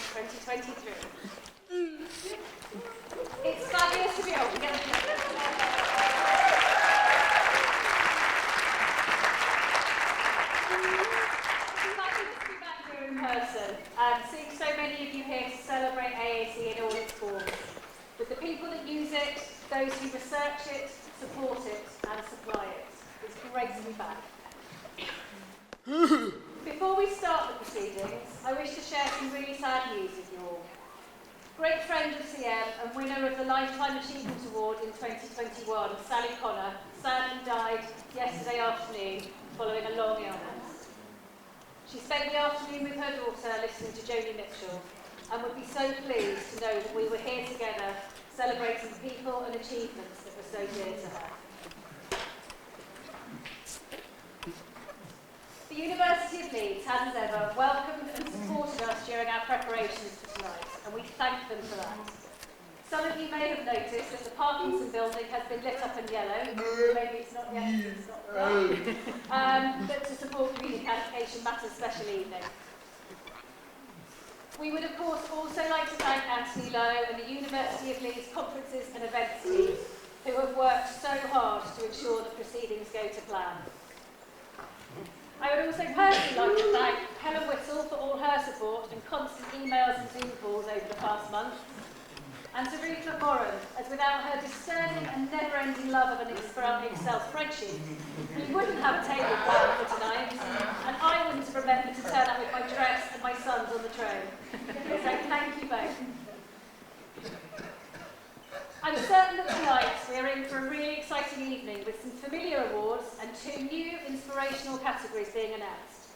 2023. It's fabulous to be able to get the in person and seeing so many of you here to celebrate AAC in all its forms. With the people that use it, those who research it, support it and supply it. It's great to be back. Before we start the proceedings, I wish to share some really sad news with you all. Great friend of CM and winner of the Lifetime Achievement Award in 2021, Sally Connor, sadly died yesterday afternoon following a long illness. She spent the afternoon with her daughter listening to Joni Mitchell and would be so pleased to know that we were here together celebrating people and achievements that were so dear to her. The University of Leeds has, as ever, welcomed and supported us during our preparations for tonight, and we thank them for that. Some of you may have noticed that the Parkinson building has been lit up in yellow. Maybe it's not yet, it's not but to support Communication Matters special evening. We would, of course, also like to thank Anthony Lowe and the University of Leeds conferences and events team, who have worked so hard to ensure the proceedings go to plan. I would also personally like to thank Helen Whittle for all her support and constant emails and Zoom calls over the past month, and to Rita Moran, as without her discerning and never-ending love of an Excel spreadsheet, we wouldn't have a table plan for tonight, and I wouldn't have remembered to turn up with my dress and my sons on the train. So thank you both. I'm certain that tonight we are in for a really exciting evening with some familiar awards and 2 new inspirational categories being announced.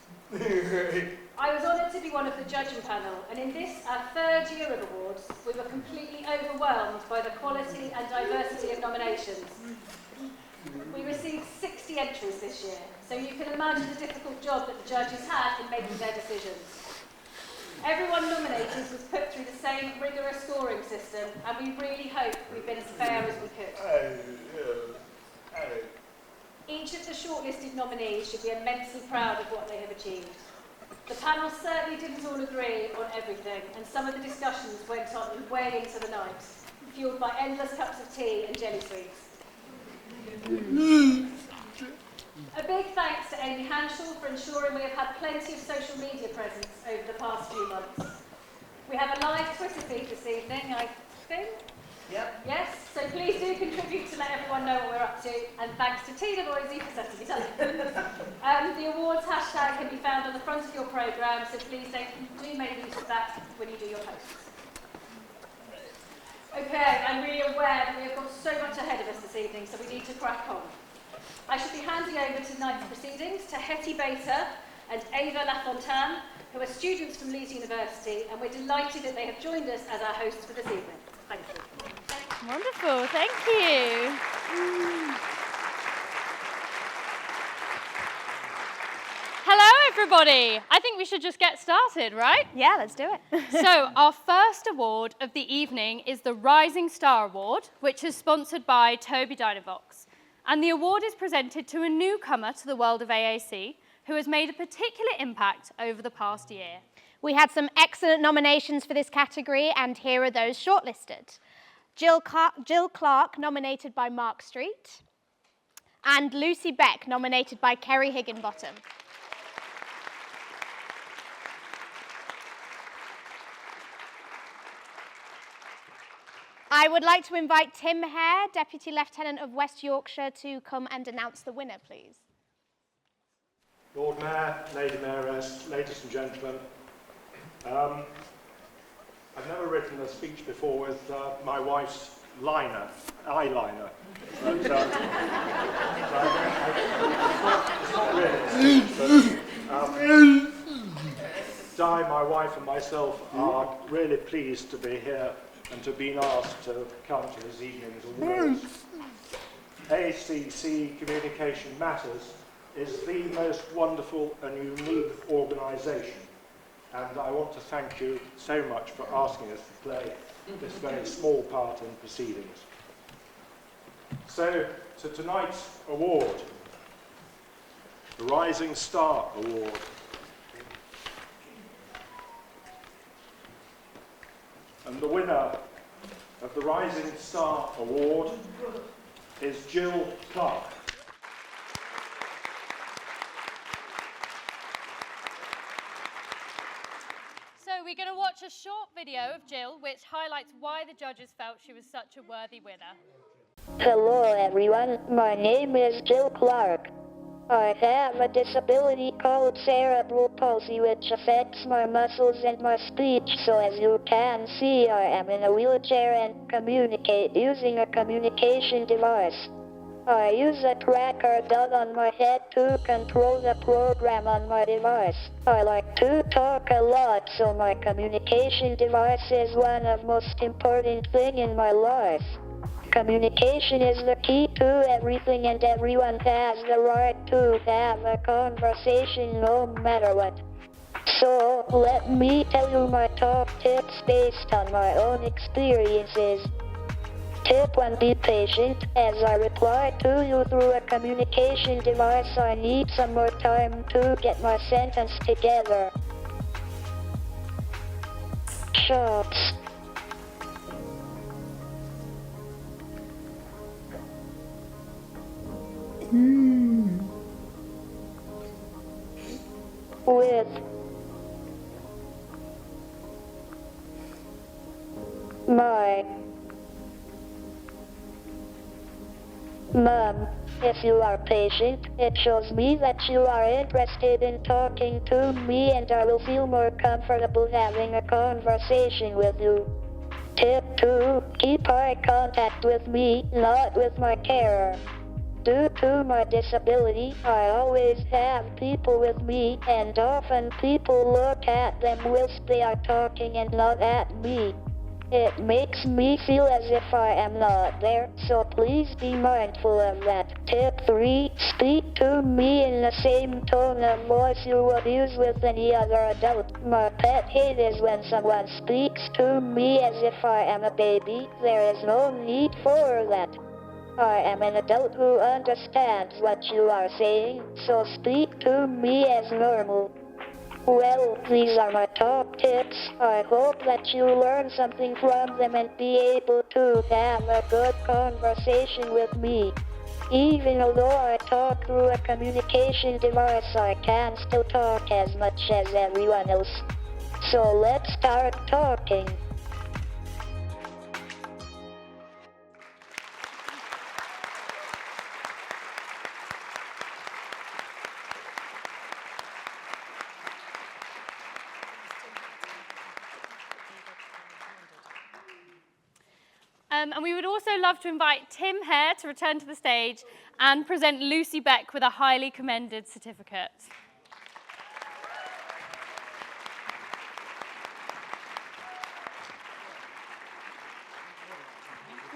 I was honoured to be one of the judging panel, and in this, our 3rd year of awards, we were completely overwhelmed by the quality and diversity of nominations. We received 60 entries this year, so you can imagine the difficult job that the judges had in making their decisions. Everyone nominated was put through the same rigorous scoring system, and we really hope we've been as fair as we could. Each of the shortlisted nominees should be immensely proud of what they have achieved. The panel certainly didn't all agree on everything, and some of the discussions went on way into the night, fueled by endless cups of tea and jelly sweets. A big thanks to Amy Hanshall for ensuring we have had plenty of social media presence over the past few months. We have a live Twitter feed this evening, I think. Yep. Yes, so please do contribute to let everyone know what we're up to, and thanks to Tina Boise for setting it up. The awards hashtag can be found on the front of your programme, so please do make use of that when you do your posts. Okay, I'm really aware that we have got so much ahead of us this evening, so we need to crack on. I shall be handing over tonight's proceedings to Hetty Bater and Ava Lafontaine, who are students from Leeds University, and we're delighted that they have joined us as our hosts for this evening. Thank you. Wonderful, thank you. Hello, everybody. I think we should just get started, right? Yeah, let's do it. So, our first award of the evening is the Rising Star Award, which is sponsored by Toby Dynavox. And the award is presented to a newcomer to the world of AAC who has made a particular impact over the past year. We had some excellent nominations for this category, and here are those shortlisted. Jill Clark, nominated by Mark Street, and Lucy Beck, nominated by Kerry Higginbottom. I would like to invite Tim Hare, Deputy Lieutenant of West Yorkshire, to come and announce the winner, please. Lord Mayor, Lady Mayoress, ladies and gentlemen, I've never written a speech before with my wife's eyeliner. But, it's not really a speech, but Di, my wife, and myself are really pleased to be here and to be asked to come to this evening's awards. AAC Communication Matters is the most wonderful and unique organisation, and I want to thank you so much for asking us to play this very small part in proceedings. So, to tonight's award, the Rising Star Award. And the winner of the Rising Star Award is Jill Clark. So we're going to watch a short video of Jill, which highlights why the judges felt she was such a worthy winner. Hello everyone, my name is Jill Clark. I have a disability called cerebral palsy which affects my muscles and my speech, so as you can see I am in a wheelchair and communicate using a communication device. I use a tracker done on my head to control the program on my device. I like to talk a lot, so my communication device is one of the most important thing in my life. Communication is the key to everything, and everyone has the right to have a conversation no matter what. So, let me tell you my top tips based on my own experiences. Tip 1: be patient. As I reply to you through a communication device, I need some more time to get my sentence together. Shops. With my mom. If you are patient, it shows me that you are interested in talking to me, and I will feel more comfortable having a conversation with you. Tip 2: keep eye contact with me, not with my carer. Due to my disability, I always have people with me, and often people look at them whilst they are talking and not at me. It makes me feel as if I am not there, so please be mindful of that. Tip 3: speak to me in the same tone of voice you would use with any other adult. My pet hate is when someone speaks to me as if I am a baby. There is no need for that. I am an adult who understands what you are saying, so speak to me as normal. Well, these are my top tips. I hope that you learn something from them and be able to have a good conversation with me. Even although I talk through a communication device, I can still talk as much as everyone else. So let's start talking. And we would also love to invite Tim Hare to return to the stage and present Lucy Beck with a highly commended certificate.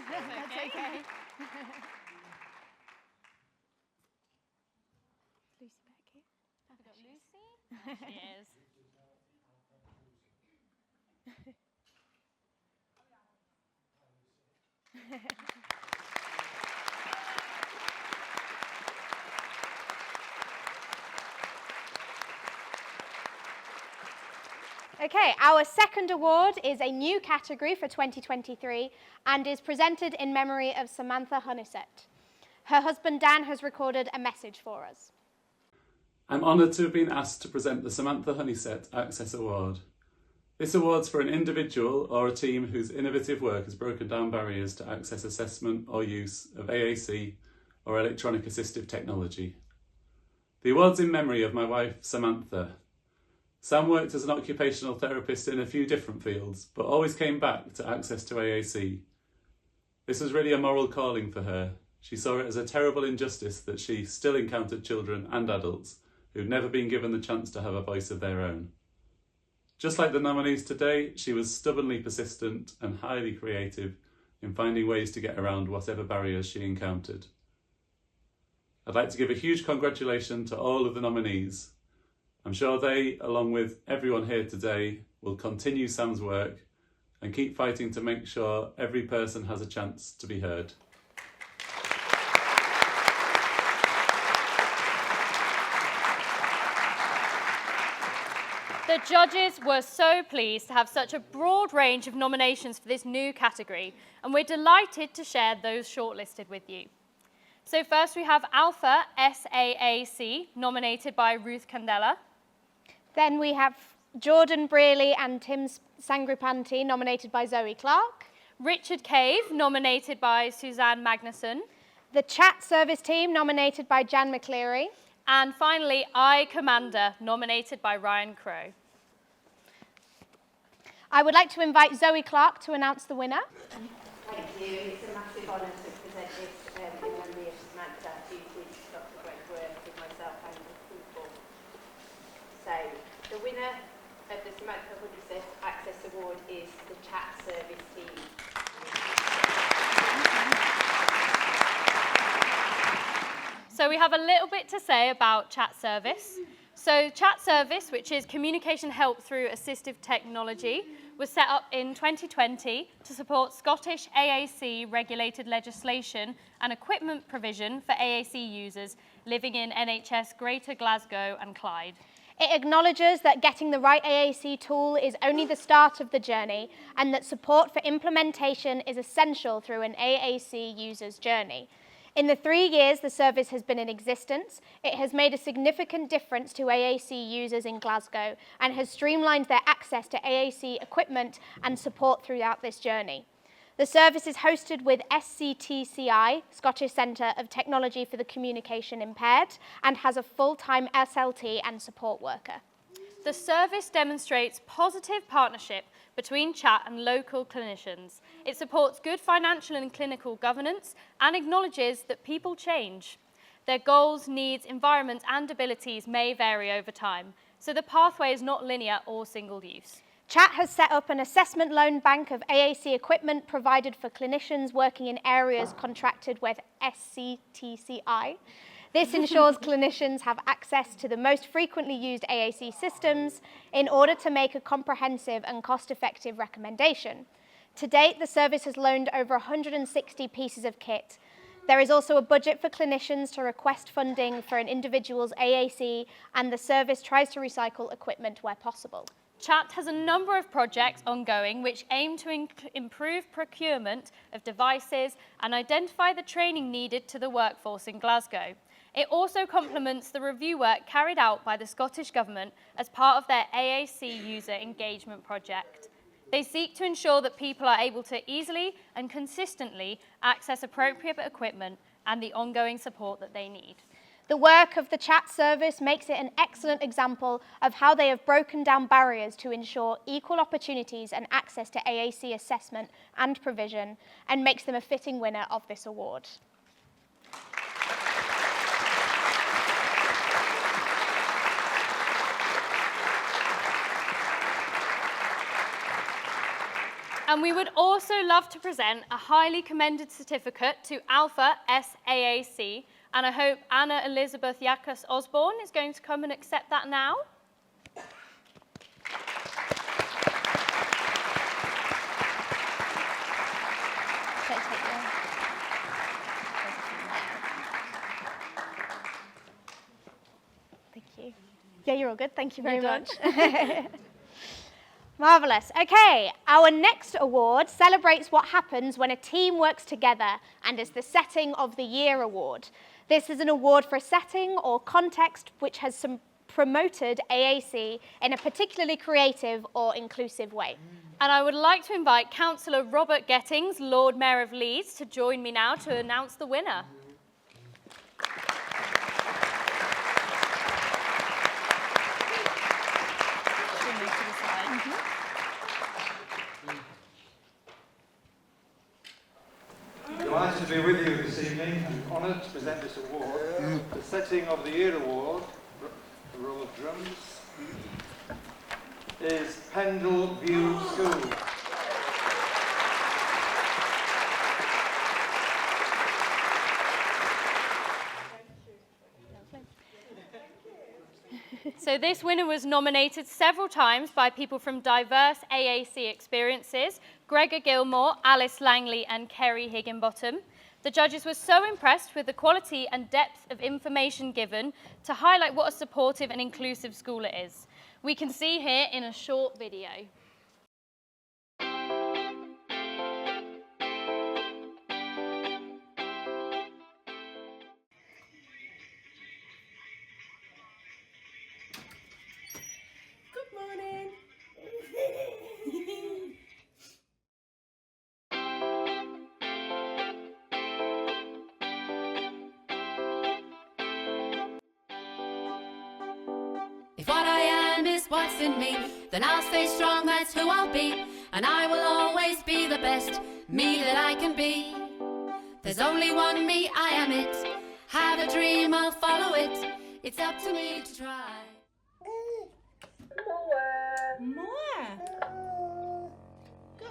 That's okay. Lucy back here. Have we got Lucy? There she is. Okay, our second award is a new category for 2023 and is presented in memory of Samantha Honeysett. Her husband Dan has recorded a message for us. I'm honoured to have been asked to present the Samantha Honeysett Access Award. This award's for an individual or a team whose innovative work has broken down barriers to access assessment or use of AAC or electronic assistive technology. The award's in memory of my wife, Samantha. Sam worked as an occupational therapist in a few different fields, but always came back to access to AAC. This was really a moral calling for her. She saw it as a terrible injustice that she still encountered children and adults who'd never been given the chance to have a voice of their own. Just like the nominees today, she was stubbornly persistent and highly creative in finding ways to get around whatever barriers she encountered. I'd like to give a huge congratulations to all of the nominees. I'm sure they, along with everyone here today, will continue Sam's work and keep fighting to make sure every person has a chance to be heard. The judges were so pleased to have such a broad range of nominations for this new category, and we're delighted to share those shortlisted with you. So first we have Alpha SAAC, nominated by Ruth Candela. Then we have Jordan Brearley and Tim Sangripanti, nominated by Zoe Clark. Richard Cave, nominated by Suzanne Magnuson. The Chat Service Team, nominated by Jan McCleary. And finally, I Commander, nominated by Ryan Crowe. I would like to invite Zoe Clark to announce the winner. Thank you. It's a massive honour to present this in memory of Samantha, who did such a great work with myself and the people. So, the winner of the Samantha Hoodie Access Award is the Chat Service Team. So we have a little bit to say about Chat Service. So Chat Service, which is communication help through assistive technology, was set up in 2020 to support Scottish AAC regulated legislation and equipment provision for AAC users living in NHS Greater Glasgow and Clyde. It acknowledges that getting the right AAC tool is only the start of the journey and that support for implementation is essential through an AAC user's journey. In the 3 years the service has been in existence, it has made a significant difference to AAC users in Glasgow and has streamlined their access to AAC equipment and support throughout this journey. The service is hosted with SCTCI, Scottish Centre of Technology for the Communication Impaired, and has a full-time SLT and support worker. The service demonstrates positive partnership between Chat and local clinicians. It supports good financial and clinical governance and acknowledges that people change. Their goals, needs, environments and abilities may vary over time, so the pathway is not linear or single use. Chat has set up an assessment loan bank of AAC equipment provided for clinicians working in areas contracted with SCTCI. This ensures clinicians have access to the most frequently used AAC systems in order to make a comprehensive and cost-effective recommendation. To date, the service has loaned over 160 pieces of kit. There is also a budget for clinicians to request funding for an individual's AAC, and the service tries to recycle equipment where possible. Chat has a number of projects ongoing which aim to improve procurement of devices and identify the training needed to the workforce in Glasgow. It also complements the review work carried out by the Scottish Government as part of their AAC user engagement project. They seek to ensure that people are able to easily and consistently access appropriate equipment and the ongoing support that they need. The work of the Chat service makes it an excellent example of how they have broken down barriers to ensure equal opportunities and access to AAC assessment and provision, and makes them a fitting winner of this award. And we would also love to present a highly commended certificate to Alpha SAAC, and I hope Anna Elizabeth Yakus Osborne is going to come and accept that now. Thank you. Yeah, you're all good. Thank you very much. Marvellous. Okay, our next award celebrates what happens when a team works together and is the Setting of the Year award. This is an award for a setting or context which has promoted AAC in a particularly creative or inclusive way. And I would like to invite Councillor Robert Gettings, Lord Mayor of Leeds, to join me now to announce the winner. Delighted to be with you this evening and honoured to present this award, the Setting of the Year Award, the roll of drums, is Pendle View School. So this winner was nominated several times by people from diverse AAC experiences: Gregor Gilmore, Alice Langley and Kerry Higginbottom. The judges were so impressed with the quality and depth of information given to highlight what a supportive and inclusive school it is. we can see here in a short video. Good morning. If what I am is what's in me, then I'll stay strong, that's who I'll be. And I will always be the best me that I can be. There's only one me, I am it. Have a dream, I'll follow it. It's up to me to try. More. Good.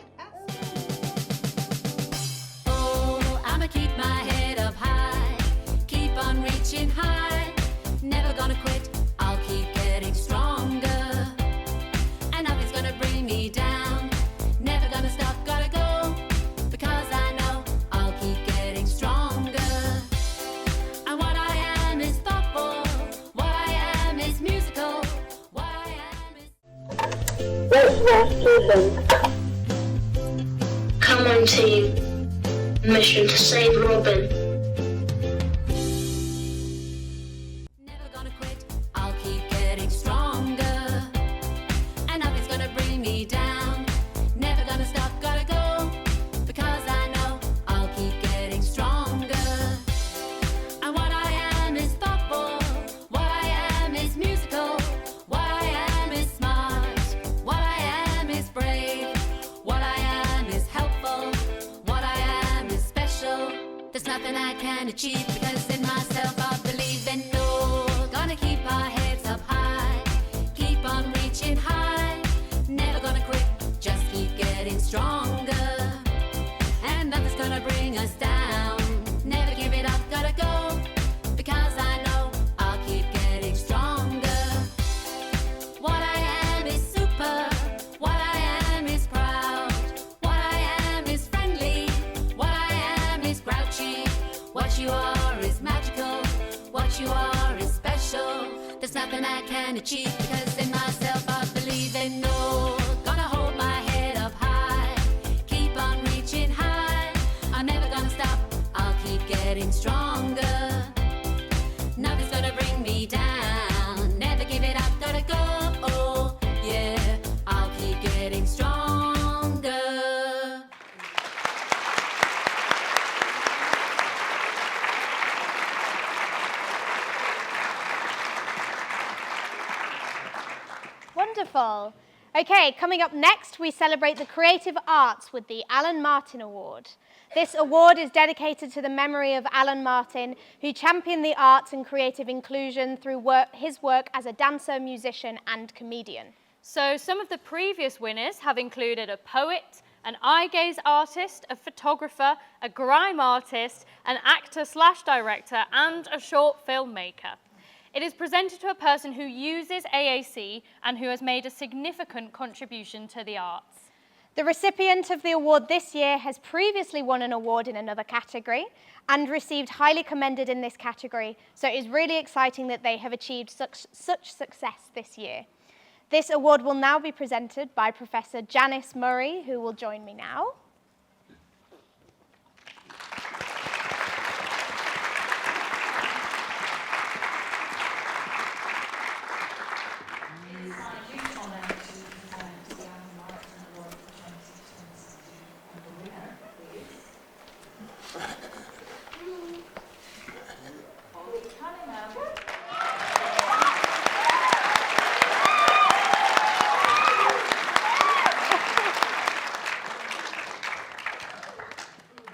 Oh, I'ma keep my head up high. Keep on reaching high. Never gonna quit, I'll keep getting stronger. And nothing's gonna bring me down. Never gonna stop, gotta go. Because I know I'll keep getting stronger. And what I am is thoughtful. What I am is musical. What I am is... Let's rock even. Come on, team. Mission to save Robin. Never gonna quit, I'll keep getting stronger. And nothing's gonna bring me down. Never gonna stop, gotta go. Because I know I'll keep getting stronger. And what I am is thoughtful. What I am is musical. What I am is smart. What I am is brave. What I am is helpful. What I am is special. There's nothing I can achieve because in myself I believe in. No, gonna keep our heads up high. Keep on reaching high. Never gonna quit, just keep getting stronger. And nothing's gonna bring us down. Never give it up, gotta go. Because I know I'll keep getting stronger. What I am is super. What I am is proud. What I am is friendly. What I am is grouchy. What you are is magical. What you are is special. There's nothing I can achieve because in myself I believe in. No, gonna hold my head up high. Keep on reaching high. I'm never gonna stop. I'll keep getting stronger. Nothing's gonna bring me down. Never give it up, gotta go. Oh, yeah, I'll keep getting stronger. Wonderful. Okay, coming up next, we celebrate the creative arts with the Alan Martin Award. This award is dedicated to the memory of Alan Martin, who championed the arts and creative inclusion through his work as a dancer, musician, and comedian. So some of the previous winners have included a poet, an eye gaze artist, a photographer, a grime artist, an actor/director, and a short filmmaker. It is presented to a person who uses AAC and who has made a significant contribution to the arts. The recipient of the award this year has previously won an award in another category and received highly commended in this category, so it is really exciting that they have achieved such success this year. This award will now be presented by Professor Janice Murray, who will join me now.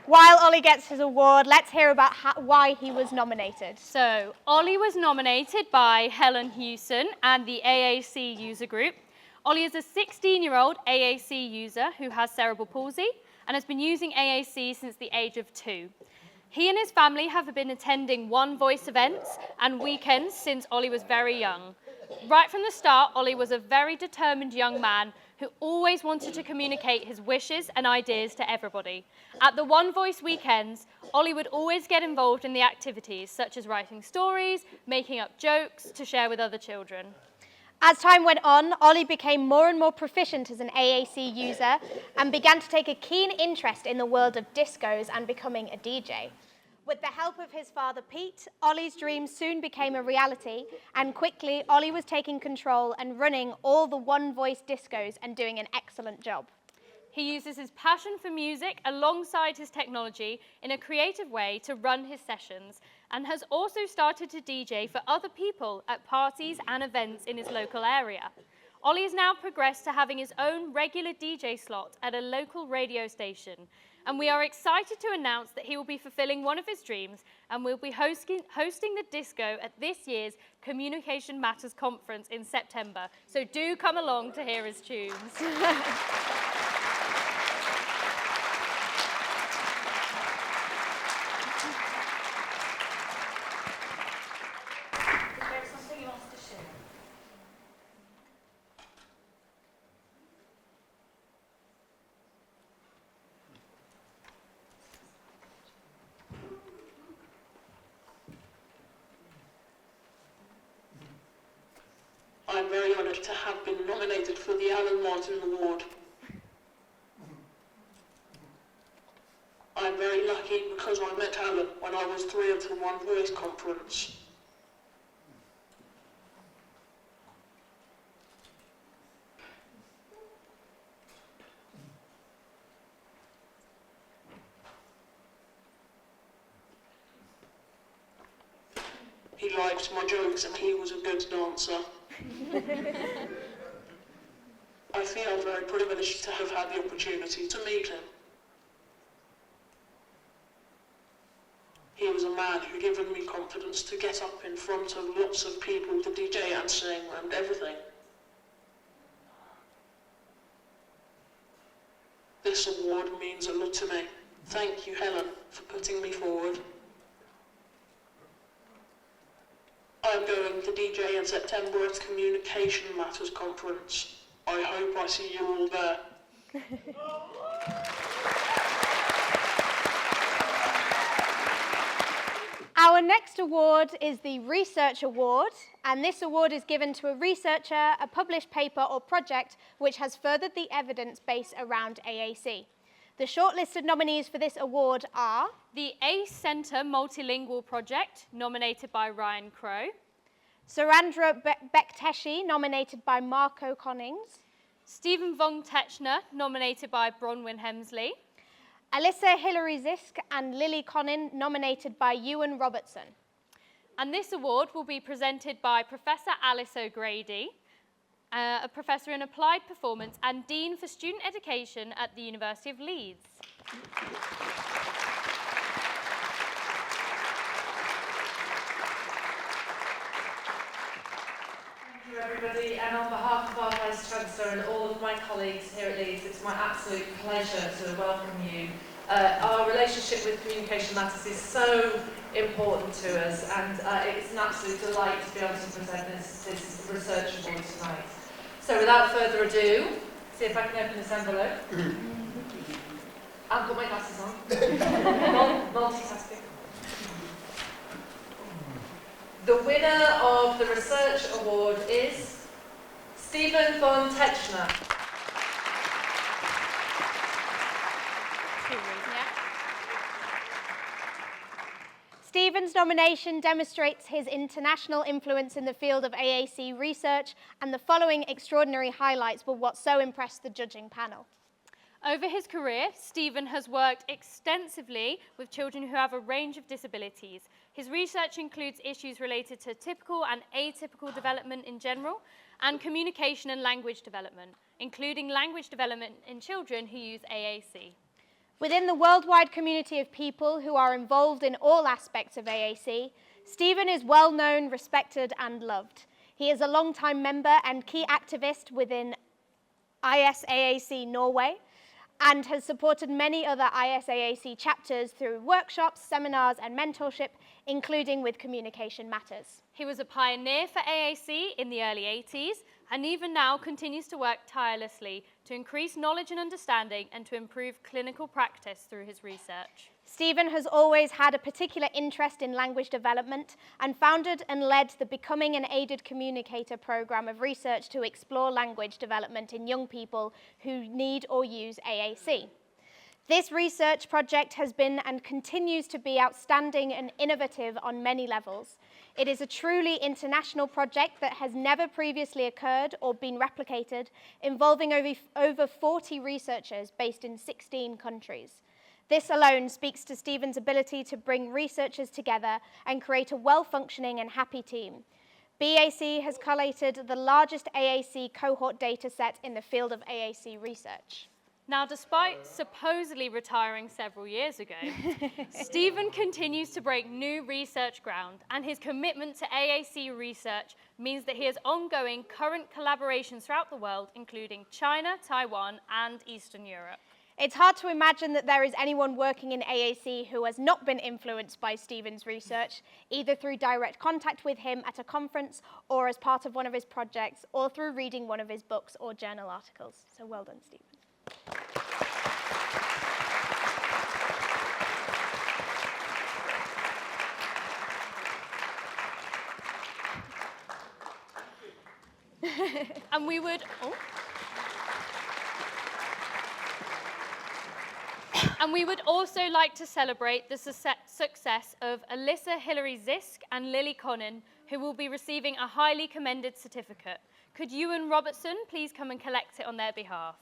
While Ollie gets his award, let's hear about why he was nominated. So, Ollie was nominated by Helen Hewson and the AAC user group. Ollie is a 16-year-old AAC user who has cerebral palsy and has been using AAC since the age of 2. He and his family have been attending One Voice events and weekends since Ollie was very young. Right from the start, Ollie was a very determined young man who always wanted to communicate his wishes and ideas to everybody. At the One Voice weekends, Ollie would always get involved in the activities, such as writing stories, making up jokes to share with other children. As time went on, Ollie became more and more proficient as an AAC user and began to take a keen interest in the world of discos and becoming a DJ. With the help of his father Pete, Ollie's dreams soon became a reality, and quickly Ollie was taking control and running all the one-voice discos and doing an excellent job. He uses his passion for music alongside his technology in a creative way to run his sessions, and has also started to DJ for other people at parties and events in his local area. Ollie has now progressed to having his own regular DJ slot at a local radio station, and we are excited to announce that he will be fulfilling one of his dreams and will be hosting the disco at this year's Communication Matters conference in September. So do come along to hear his tunes. I'm very honoured to have been nominated for the Alan Martin Award. I'm very lucky because I met Alan when I was 3 at the One Voice conference. He liked my jokes and he was a good dancer. I feel very privileged to have had the opportunity to meet him. He was a man who given me confidence to get up in front of lots of people to DJ and sing and everything. This award means a lot to me. Thank you, Helen, for putting me forward. I'm going to DJ in September at Communication Matters conference. I hope I see you all there. Our next award is the Research Award, and this award is given to a researcher, a published paper or project which has furthered the evidence base around AAC. The shortlisted nominees for this award are The ACE Centre Multilingual Project, nominated by Ryan Crow. Sarandra Bekteshi, nominated by Marco Connings. Stephen von Techner, nominated by Bronwyn Hemsley. Alyssa Hilary Zisk and Lily Connin, nominated by Ewan Robertson. And this award will be presented by Professor Alice O'Grady, a Professor in Applied Performance and Dean for Student Education at the University of Leeds. Thank you, everybody, and on behalf of our Vice Chancellor and all of my colleagues here at Leeds, it's my absolute pleasure to welcome you. Our relationship with Communication Matters is so important to us, and it's an absolute delight to be able to present this research award tonight. So without further ado, see if I can open this envelope. I've got my glasses on. Multitasking. The winner of the Research Award is Stephen von Techner. Stephen's nomination demonstrates his international influence in the field of AAC research, and the following extraordinary highlights were what so impressed the judging panel. Over his career, Stephen has worked extensively with children who have a range of disabilities. His research includes issues related to typical and atypical development in general, and communication and language development, including language development in children who use AAC. Within the worldwide community of people who are involved in all aspects of AAC, Stephen is well known, respected, and loved. He is a long-time member and key activist within ISAAC Norway, and has supported many other ISAAC chapters through workshops, seminars, and mentorship, including with Communication Matters. He was a pioneer for AAC in the early 80s, and even now continues to work tirelessly to increase knowledge and understanding and to improve clinical practice through his research. Stephen has always had a particular interest in language development and founded and led the Becoming an Aided Communicator program of research to explore language development in young people who need or use AAC. This research project has been and continues to be outstanding and innovative on many levels. It is a truly international project that has never previously occurred or been replicated, involving over 40 researchers based in 16 countries. This alone speaks to Stephen's ability to bring researchers together and create a well-functioning and happy team. BAC has collated the largest AAC cohort data set in the field of AAC research. Now, despite supposedly retiring several years ago, Stephen continues to break new research ground, and his commitment to AAC research means that he has ongoing current collaborations throughout the world, including China, Taiwan, and Eastern Europe. It's hard to imagine that there is anyone working in AAC who has not been influenced by Stephen's research, either through direct contact with him at a conference or as part of one of his projects, or through reading one of his books or journal articles. So well done, Stephen. And we would also like to celebrate the success of Alyssa Hilary Zisk and Lily Connon, who will be receiving a highly commended certificate. Could Ewan Robertson please come and collect it on their behalf?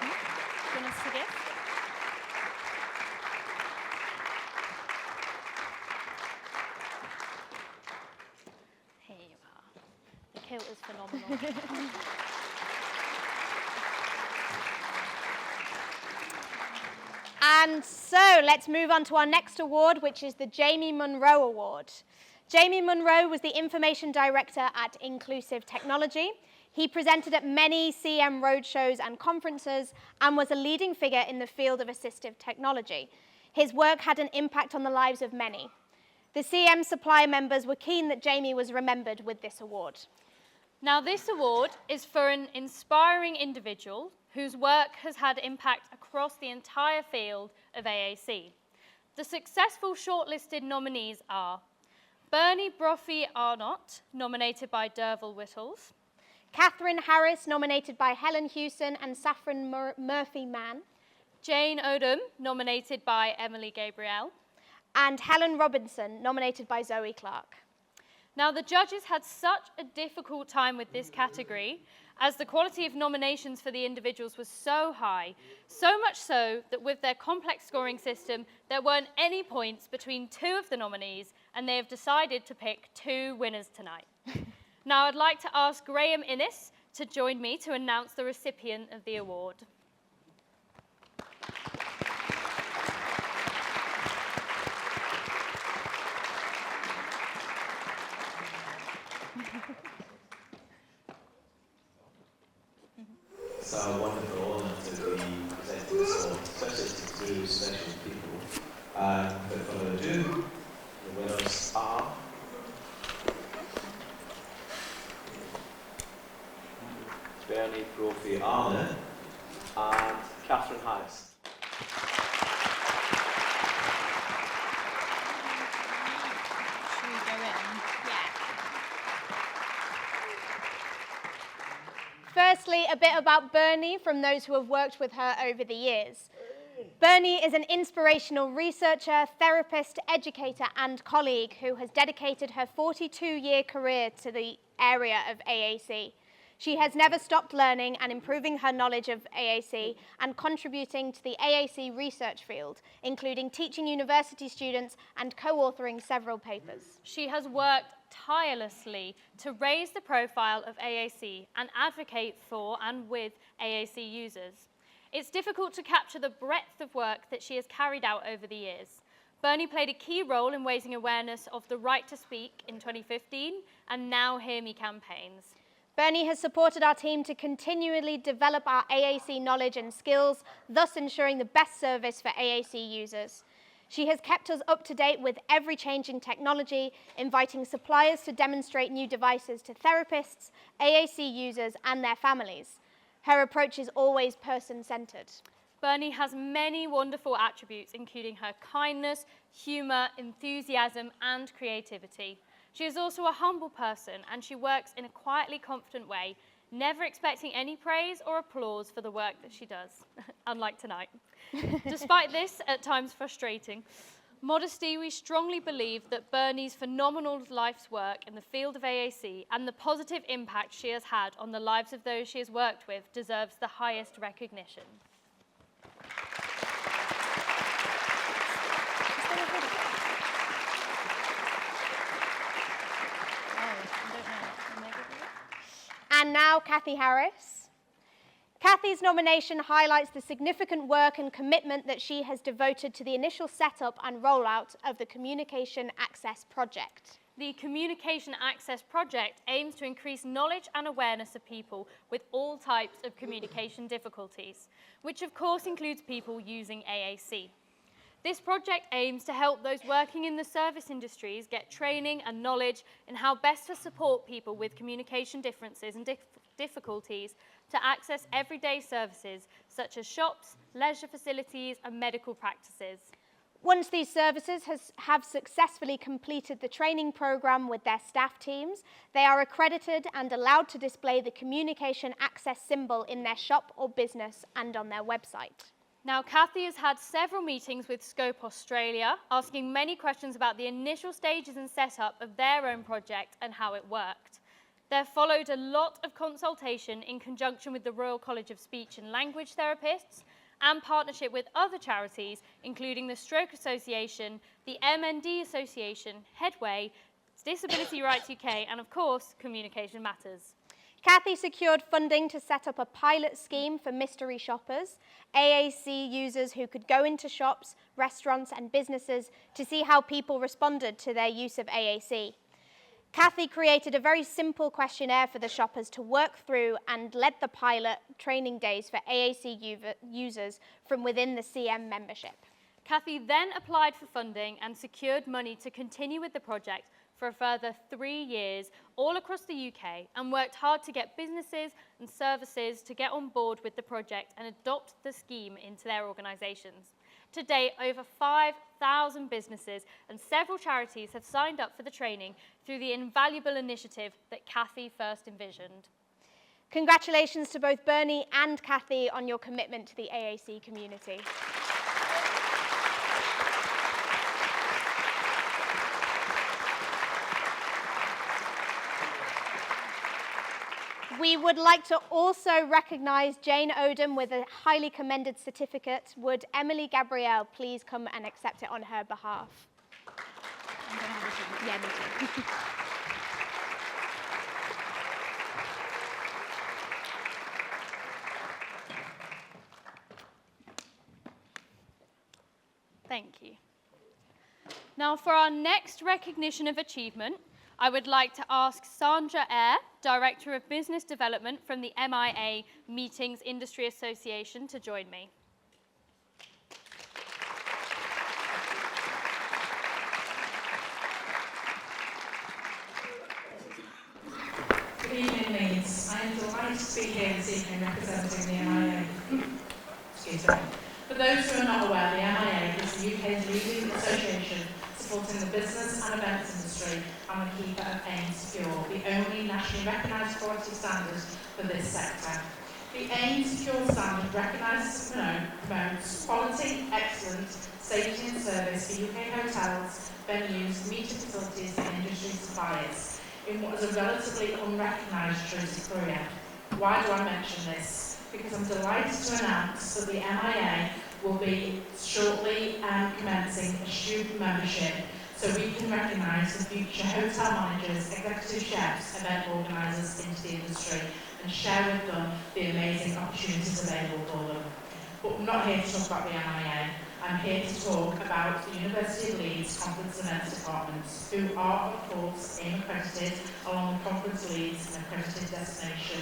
Do you want us to give? Here you are. The kilt is phenomenal. And so let's move on to our next award, which is the Jamie Munro Award. Jamie Munro was the Information Director at Inclusive Technology. He presented at many CM roadshows and conferences and was a leading figure in the field of assistive technology. His work had an impact on the lives of many. The CM supplier members were keen that Jamie was remembered with this award. Now, this award is for an inspiring individual whose work has had impact across the entire field of AAC. The successful shortlisted nominees are Bernie Brophy Arnott, nominated by Derval Whittles; Catherine Harris, nominated by Helen Hewson and Saffron Murphy-Mann; Jane Odom, nominated by Emily Gabriel; and Helen Robinson, nominated by Zoe Clark. Now, the judges had such a difficult time with this category, as the quality of nominations for the individuals was so high, so much so that with their complex scoring system, there weren't any points between two of the nominees, and they have decided to pick two winners tonight. Now, I'd like to ask Graham Innes to join me to announce the recipient of the award. It's a wonderful honour to be presenting this award, especially to two special people. Without further ado, the winners are Bernie Brophy Arnott and Catherine Harris. Should we go in? Firstly, a bit about Bernie from those who have worked with her over the years. Bernie is an inspirational researcher, therapist, educator, and colleague who has dedicated her 42-year career to the area of AAC. She has never stopped learning and improving her knowledge of AAC and contributing to the AAC research field, including teaching university students and co-authoring several papers. She has worked tirelessly to raise the profile of AAC and advocate for and with AAC users. It's difficult to capture the breadth of work that she has carried out over the years. Bernie played a key role in raising awareness of the right to speak in 2015 and Now Hear Me campaigns. Bernie has supported our team to continually develop our AAC knowledge and skills, thus ensuring the best service for AAC users. She has kept us up to date with every changing technology, inviting suppliers to demonstrate new devices to therapists, AAC users, and their families. Her approach is always person-centered. Bernie has many wonderful attributes, including her kindness, humour, enthusiasm, and creativity. She is also a humble person, and she works in a quietly confident way, never expecting any praise or applause for the work that she does, unlike tonight. Despite this, at times frustrating, modesty, we strongly believe that Bernie's phenomenal life's work in the field of AAC and the positive impact she has had on the lives of those she has worked with deserves the highest recognition. And now, Kathy Harris. Kathy's nomination highlights the significant work and commitment that she has devoted to the initial setup and rollout of the Communication Access Project. The Communication Access Project aims to increase knowledge and awareness of people with all types of communication difficulties, which of course includes people using AAC. This project aims to help those working in the service industries get training and knowledge in how best to support people with communication differences and difficulties to access everyday services such as shops, leisure facilities, and medical practices. Once these services have successfully completed the training program with their staff teams, they are accredited and allowed to display the Communication Access symbol in their shop or business and on their website. Now, Kathy has had several meetings with Scope Australia, asking many questions about the initial stages and setup of their own project and how it worked. There followed a lot of consultation in conjunction with the Royal College of Speech and Language Therapists and partnership with other charities, including the Stroke Association, the MND Association, Headway, Disability Rights UK, and of course, Communication Matters. Kathy secured funding to set up a pilot scheme for mystery shoppers, AAC users who could go into shops, restaurants and businesses to see how people responded to their use of AAC. Kathy created a very simple questionnaire for the shoppers to work through and led the pilot training days for AAC users from within the CM membership. Kathy then applied for funding and secured money to continue with the project for a further 3 years all across the UK and worked hard to get businesses and services to get on board with the project and adopt the scheme into their organisations. To date, over 5,000 businesses and several charities have signed up for the training through the invaluable initiative that Kathy first envisioned. Congratulations to both Bernie and Kathy on your commitment to the AAC community. We would like to also recognise Jane Odom with a highly commended certificate. Would Emily Gabrielle please come and accept it on her behalf? Yeah, me too. Thank you. Now for our next recognition of achievement, I would like to ask Sandra Eyre, Director of Business Development from the MIA Meetings Industry Association, to join me. Good evening, Leeds. I am delighted to be here this evening representing the MIA. Excuse me. For those who are not aware, the MIA is the UK's leading association supporting the business and events industry and the keeper of AIM Secure, the only nationally recognised quality standard for this sector. The AIM Secure standard recognises and promotes quality, excellence, safety and service for UK hotels, venues, meeting facilities and industry suppliers in what is a relatively unrecognised tourism career. Why do I mention this? Because I'm delighted to announce that the MIA will be shortly commencing a student membership so we can recognise the future hotel managers, executive chefs, event organisers into the industry and share with them the amazing opportunities available for them. But I'm not here to talk about the MIA. I'm here to talk about the University of Leeds Conference and Events Departments, who are, of course, AIM accredited along with Conference Leeds, an accredited destination,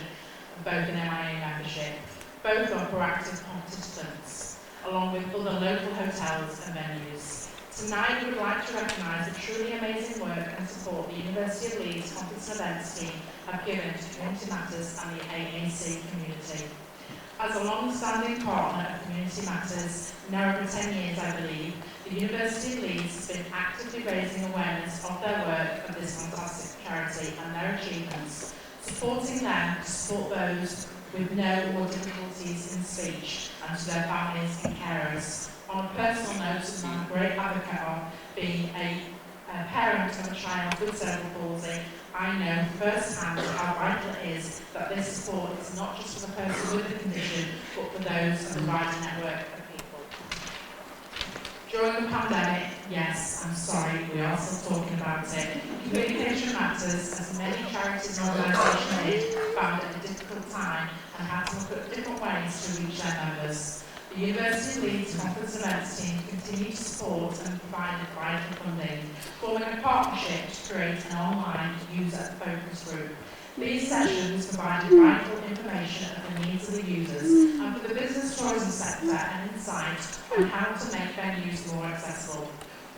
both an MIA membership. Both are proactive participants, along with other local hotels and venues. Tonight we would like to recognise the truly amazing work and support the University of Leeds Conference and Events team have given to Community Matters and the AAC community. As a long-standing partner of Community Matters, now over 10 years I believe, the University of Leeds has been actively raising awareness of their work of this fantastic charity and their achievements, supporting them to support those with no or difficulties in speech and to their families and carers. On a personal note, and I'm a great advocate of being a parent of a child with cerebral palsy, I know firsthand how vital it is that this support is not just for the person with the condition, but for those of the wider network of people. During the pandemic, yes, I'm sorry, we are still talking about it, Communication Matters, as many charities and organisations did, found it a difficult time and had to look at different ways to reach their members. The University of Leeds Conference Events team continue to support and provide vital funding, forming a partnership to create an online user focus group. These sessions provide vital information of the needs of the users and for the business tourism sector an insight on how to make venues more accessible.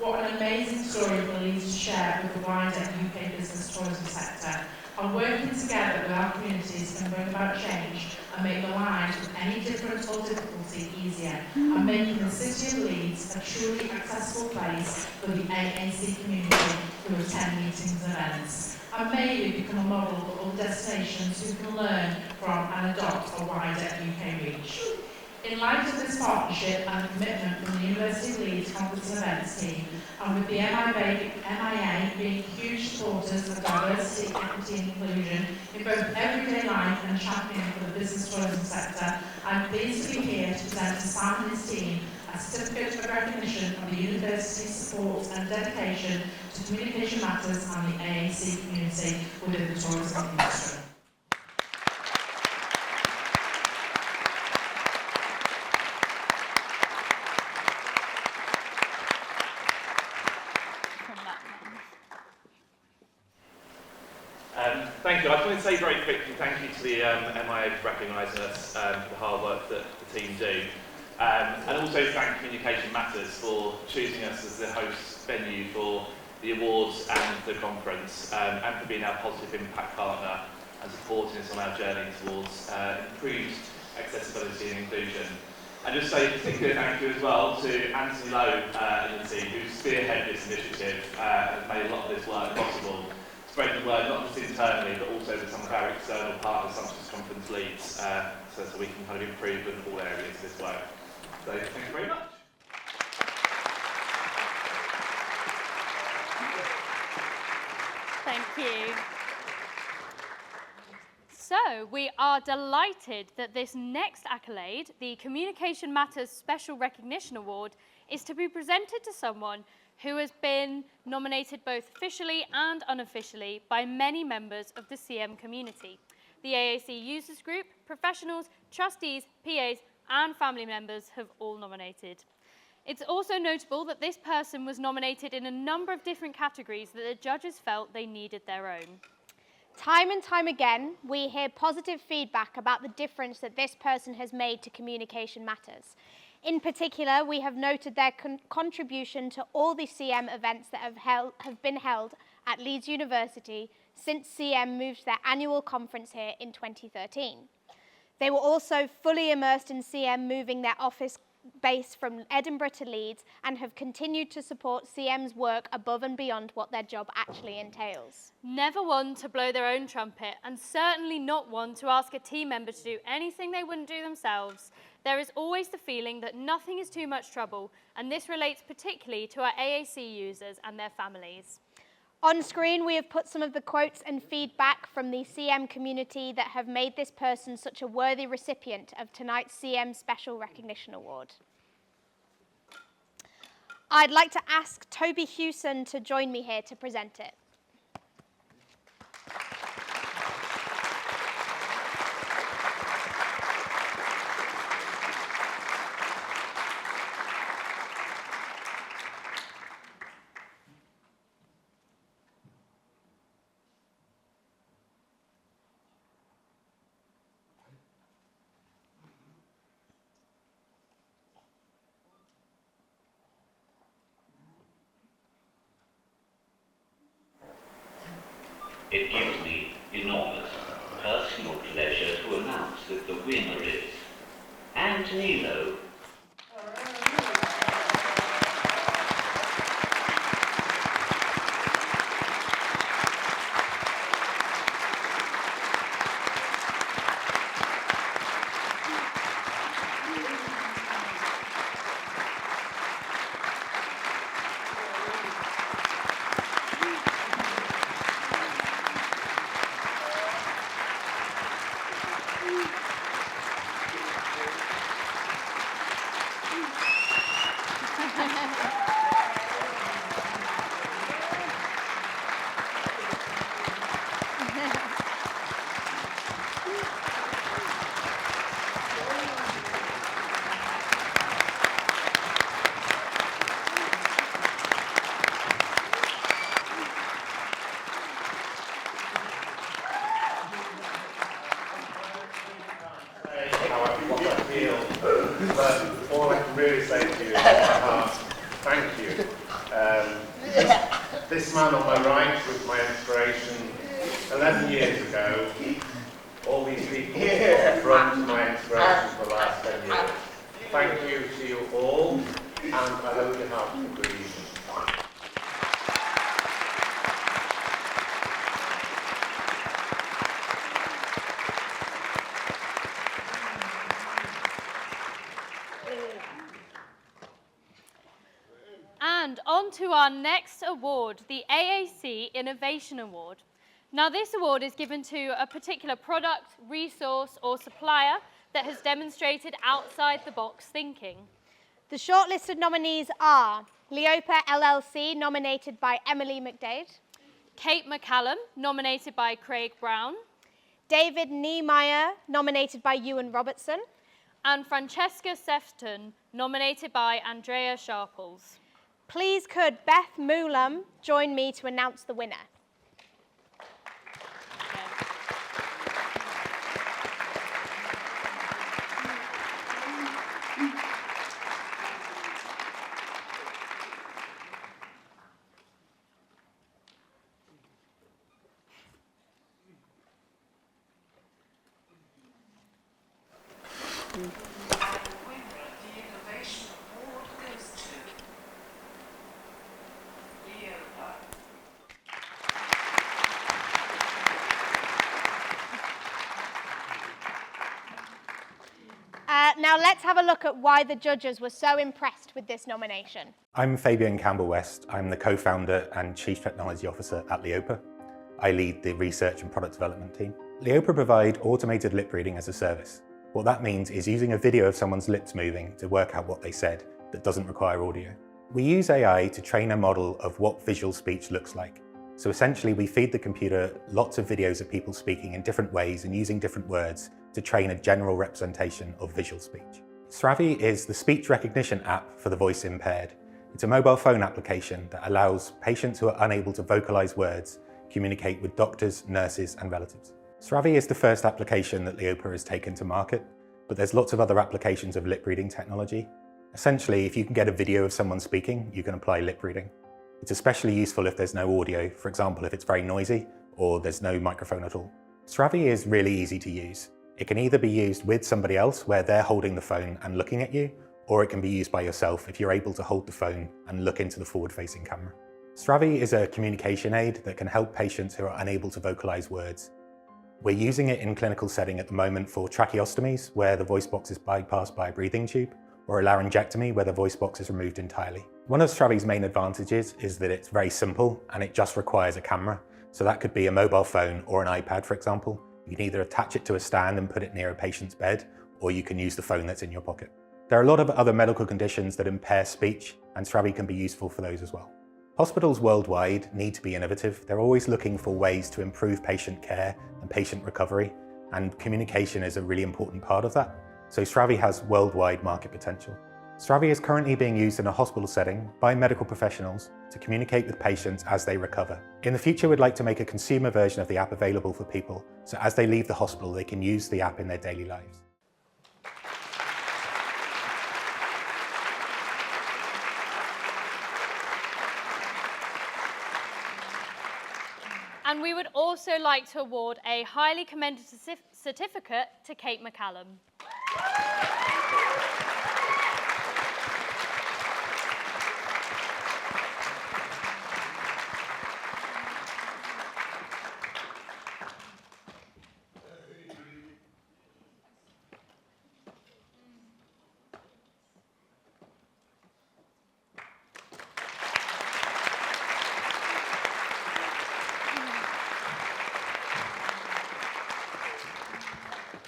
What an amazing story for Leeds to share with the wider UK business tourism sector. And working together with our communities can bring about change and make the lives of any different or difficulty easier, and making the City of Leeds a truly accessible place for the AAC community who attend meetings and events, and maybe become a model for all destinations who can learn from and adopt a wider UK reach. In light of this partnership and the commitment from the University of Leeds Conference and Events team, and with the MIA being huge supporters of diversity, equity and inclusion in both everyday life and championing for the business tourism sector, I'm pleased to be here to present to Sam and his team a certificate of recognition of the University's support and dedication to Communication Matters and the AAC community within the tourism industry. Thank you. I just want to say very quickly thank you to the MIA for recognising us for the hard work that the team do. And also thank Communication Matters for choosing us as the host venue for the awards and the conference, and for being our positive impact partner and supporting us on our journey towards improved accessibility and inclusion. And just say a particular thank you as well to Anthony Lowe and the team who spearheaded this initiative and has made a lot of this work possible. Spreading the word not just internally but also with some of our external partners such as conference leads, so we can kind of improve in all areas of this work. So thank you very much. Thank you. So we are delighted that this next accolade, the Communication Matters Special Recognition Award, is to be presented to someone who has been nominated both officially and unofficially by many members of the CM community. The AAC users group, professionals, trustees, PAs, and family members have all nominated. It's also notable that this person was nominated in a number of different categories that the judges felt they needed their own. Time and time again, we hear positive feedback about the difference that this person has made to Communication Matters. In particular, we have noted their contribution to all the CM events that have been held at Leeds University since CM moved their annual conference here in 2013. They were also fully immersed in CM, moving their office base from Edinburgh to Leeds, and have continued to support CM's work above and beyond what their job actually entails. Never one to blow their own trumpet, and certainly not one to ask a team member to do anything they wouldn't do themselves. There is always the feeling that nothing is too much trouble, and this relates particularly to our AAC users and their families. On screen, we have put some of the quotes and feedback from the CM community that have made this person such a worthy recipient of tonight's CM Special Recognition Award. I'd like to ask Toby Hewson to join me here to present it. It gives me enormous personal pleasure to announce that the winner is Antonino. But all I can really say to you is thank you. This man on my right was my inspiration 11 years ago. All these people from my inspiration for the last 10 years. Thank you to you all, and I hope you have a good evening. And on to our next award, the AAC Innovation Award. Now, this award is given to a particular product, resource, or supplier that has demonstrated outside-the-box thinking. The shortlisted nominees are Leopa LLC, nominated by Emily McDade. Kate McCallum, nominated by Craig Brown. David Niemeyer, nominated by Ewan Robertson. And Francesca Sefton, nominated by Andrea Sharples. Please could Beth Moolam join me to announce the winner. Now let's have a look at why the judges were so impressed with this nomination. I'm Fabian Campbell-West. I'm the co-founder and Chief Technology Officer at Leopa. I lead the research and product development team. Leopa provide automated lip reading as a service. What that means is using a video of someone's lips moving to work out what they said that doesn't require audio. We use AI to train a model of what visual speech looks like. So essentially we feed the computer lots of videos of people speaking in different ways and using different words to train a general representation of visual speech. Sravi is the speech recognition app for the voice impaired. It's a mobile phone application that allows patients who are unable to vocalize words communicate with doctors, nurses, and relatives. Sravi is the first application that Leopa has taken to market, but there's lots of other applications of lip reading technology. Essentially, if you can get a video of someone speaking, you can apply lip reading. It's especially useful if there's no audio, for example, if it's very noisy or there's no microphone at all. Sravi is really easy to use. It can either be used with somebody else where they're holding the phone and looking at you, or it can be used by yourself if you're able to hold the phone and look into the forward-facing camera. Sravi is a communication aid that can help patients who are unable to vocalize words. We're using it in clinical setting at the moment for tracheostomies, where the voice box is bypassed by a breathing tube, or a laryngectomy, where the voice box is removed entirely. One of Sravi's main advantages is that it's very simple and it just requires a camera. So that could be a mobile phone or an iPad, for example. You can either attach it to a stand and put it near a patient's bed, or you can use the phone that's in your pocket. There are a lot of other medical conditions that impair speech, and Sravi can be useful for those as well. Hospitals worldwide need to be innovative. They're always looking for ways to improve patient care and patient recovery, and communication is a really important part of that. So Sravi has worldwide market potential. Sravi is currently being used in a hospital setting by medical professionals to communicate with patients as they recover. In the future, we'd like to make a consumer version of the app available for people, so as they leave the hospital, they can use the app in their daily lives. And we would also like to award a highly commended certificate to Kate McCallum.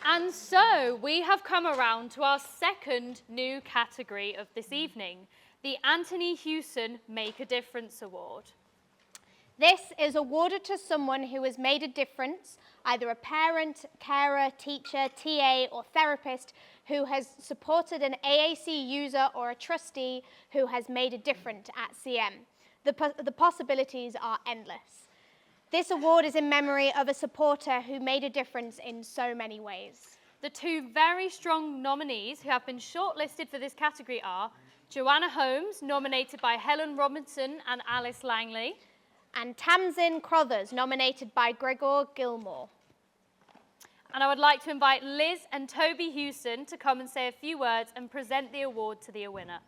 And so we have come around to our second new category of this evening, the Anthony Hewson Make a Difference Award. This is awarded to someone who has made a difference, either a parent, carer, teacher, TA or therapist who has supported an AAC user or a trustee who has made a difference at CM. The possibilities are endless. This award is in memory of a supporter who made a difference in so many ways. The two very strong nominees who have been shortlisted for this category are Joanna Holmes, nominated by Helen Robinson and Alice Langley, and Tamsin Crothers, nominated by Gregor Gilmore. And I would like to invite Liz and Toby Hewson to come and say a few words and present the award to the winner.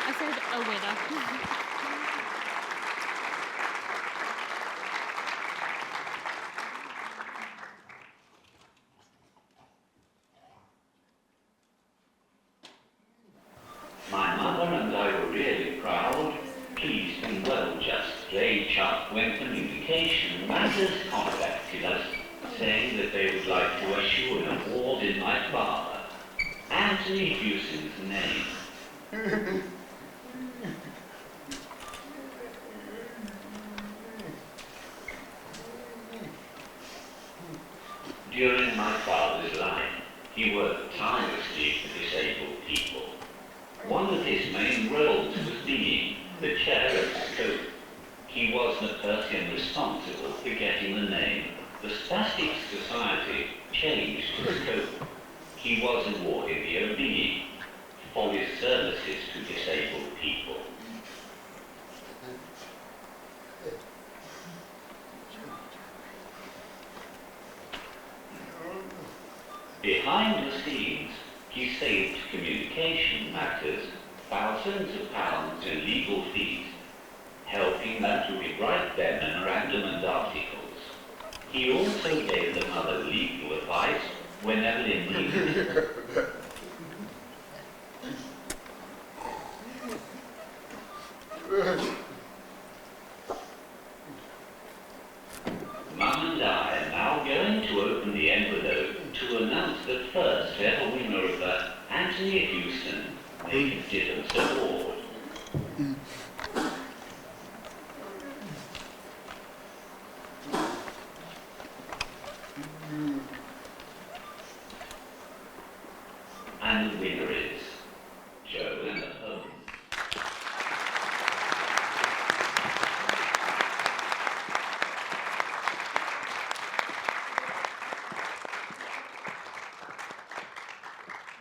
I said a winner. My mother and I were really proud, pleased and well just played up when Communication Matters contacted us, saying that they would like to issue an award in my father, Anthony Hewson's name. During my father's life, he worked tirelessly for disabled people. One of his main roles was being the chair of SCOPE. He was the person responsible for getting the name the Spastic Society changed to SCOPE. He was awarded the OBE for his services to disabled people. Behind the scenes, he saved Communication Matters thousands of pounds in legal fees, helping them to rewrite their memorandum and articles. He also gave them other legal advice whenever they needed it. Mum and I are now going to open the envelope to announce the first ever winner of the Anthony Hewson Make a Difference Award. And the winner is Joanna Holmes.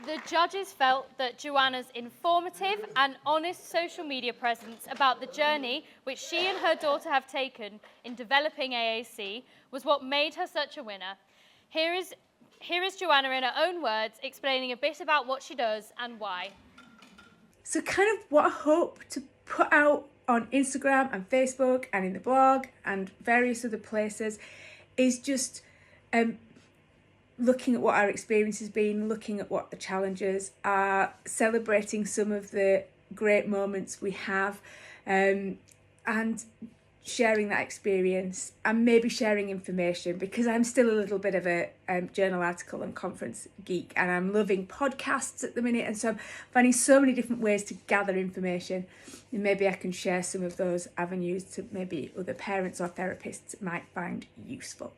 The judges felt that Joanna's informative and honest social media presence about the journey which she and her daughter have taken in developing AAC was what made her such a winner. Here is Joanna in her own words explaining a bit about what she does and why. So kind of what I hope to put out on Instagram and Facebook and in the blog and various other places is just looking at what our experience has been, looking at what the challenges are, celebrating some of the great moments we have, and sharing that experience and maybe sharing information, because I'm still a little bit of a journal article and conference geek, and I'm loving podcasts at the minute, and so I'm finding so many different ways to gather information, and maybe I can share some of those avenues to maybe other parents or therapists might find useful.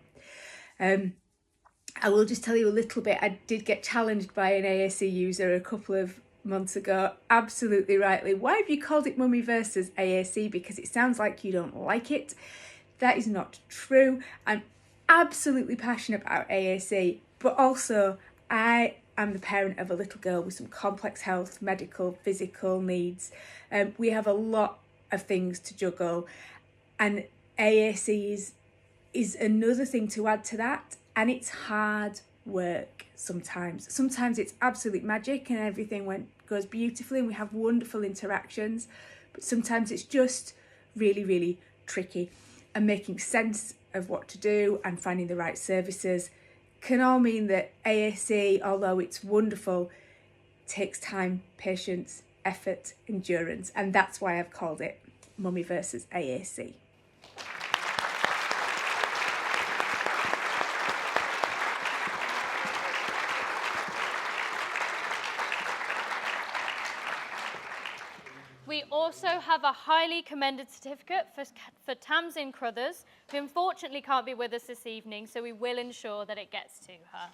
I will just tell you a little bit. I did get challenged by an AAC user a couple of months ago, absolutely rightly. Why have you called it Mummy versus AAC? Because it sounds like you don't like it. That is not true. I'm absolutely passionate about AAC, but also I am the parent of a little girl with some complex health, medical, physical needs. We have a lot of things to juggle, and AAC is another thing to add to that, and it's hard work sometimes. Sometimes it's absolute magic and everything goes beautifully and we have wonderful interactions, but sometimes it's just really, really tricky, and making sense of what to do and finding the right services can all mean that AAC, although it's wonderful, takes time, patience, effort, endurance, and that's why I've called it Mummy versus AAC. We also have a highly commended certificate for Tamsin Crothers, who unfortunately can't be with us this evening, so we will ensure that it gets to her.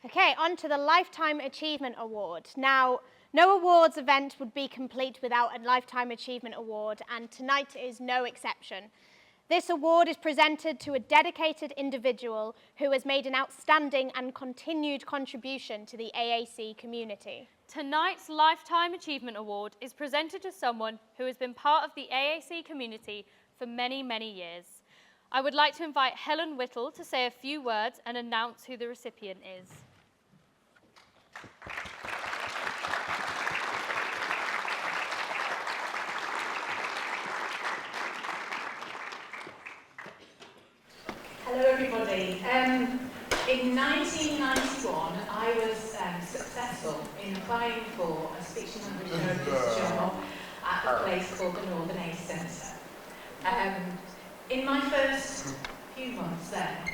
Okay, on to the Lifetime Achievement Award. Now, no awards event would be complete without a Lifetime Achievement Award, and tonight is no exception. This award is presented to a dedicated individual who has made an outstanding and continued contribution to the AAC community. Tonight's Lifetime Achievement Award is presented to someone who has been part of the AAC community for many, many years. I would like to invite Helen Whittle to say a few words and announce who the recipient is. Hello everybody. In 1991 I was successful in applying for a speech and language therapist job at a place called the Northern ACE Centre. In my first few months there,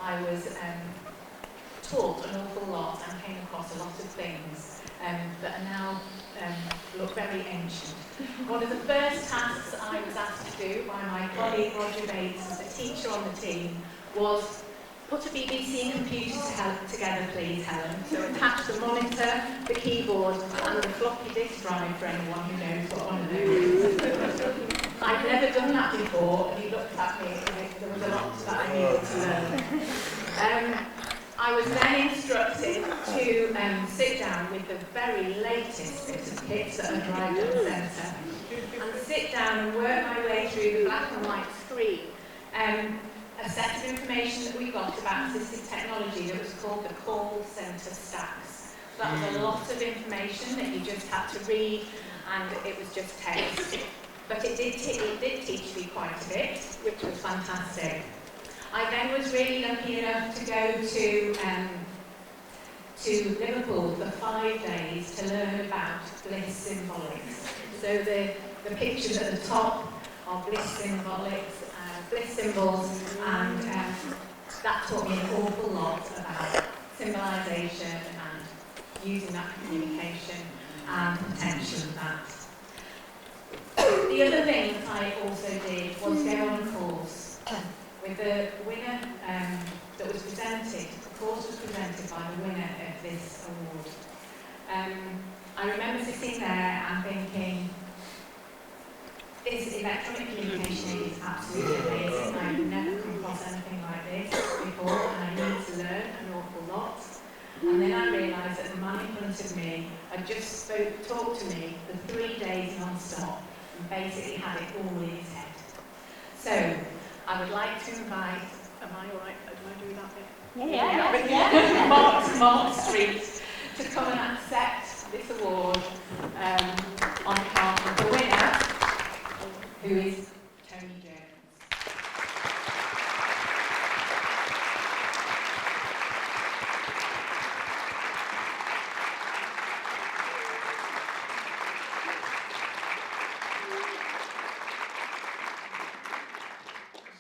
I was taught an awful lot and came across a lot of things that are now look very ancient. One of the first tasks I was asked to do by my colleague Roger Bates, a teacher on the team, was put a BBC computer together, please, Helen. So attach the monitor, the keyboard, and the floppy disk drive for anyone who knows what one of those is. I'd never done that before, and he looked at me, and there was a lot that I needed to learn. I was then instructed to sit down with the very latest bits of kits that had arrived at the centre, and sit down and work my way through the black and white screen. A set of information that we got about assistive technology that was called the call centre stacks. So that was a lot of information that you just had to read, and it was just text. But it did teach me quite a bit, which was fantastic. I then was really lucky enough to go to Liverpool for 5 days to learn about bliss symbolics. So the pictures at the top are bliss symbols, and that taught me an awful lot about symbolisation and using that for communication and potential of that. The other thing that I also did was go on a course with the winner that was presented. The course was presented by the winner of this award. I remember sitting there and thinking, this electronic communication is absolutely amazing. I've never come across anything like this before, and I need to learn an awful lot. And then I realised that the man in front of me had just talked to me for 3 days non-stop and basically had it all in his head. So I would like to invite, am I all right? Am I doing that bit? Yeah. Mark Street to come and accept this award on behalf of the winner, who is Tony Jones.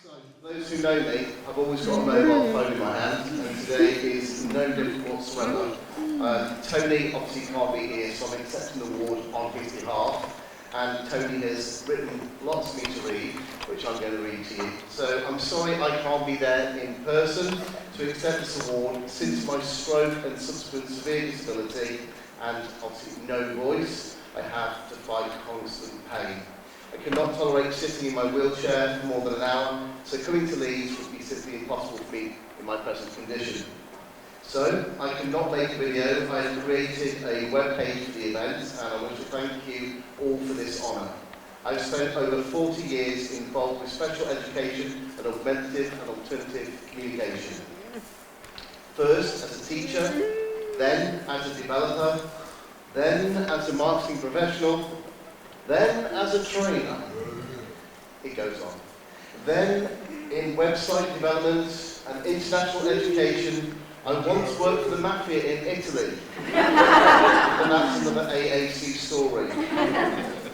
So, those who know me, I've always got a mobile phone in my hand, and today is no different whatsoever. Tony obviously can't be here, so I'm accepting the award on his behalf. And Tony has written lots for me to read, which I'm going to read to you. So I'm sorry I can't be there in person to accept this award since my stroke and subsequent severe disability and obviously no voice, I have to fight constant pain. I cannot tolerate sitting in my wheelchair for more than an hour, so coming to Leeds would be simply impossible for me in my present condition. So, I cannot make a video. I have created a web page for the event, and I want to thank you all for this honour. I've spent over 40 years involved with special education and augmentative and alternative communication. First as a teacher, then as a developer, then as a marketing professional, then as a trainer. It goes on. Then in website development and international education. I once worked for the mafia in Italy, and that's another AAC story.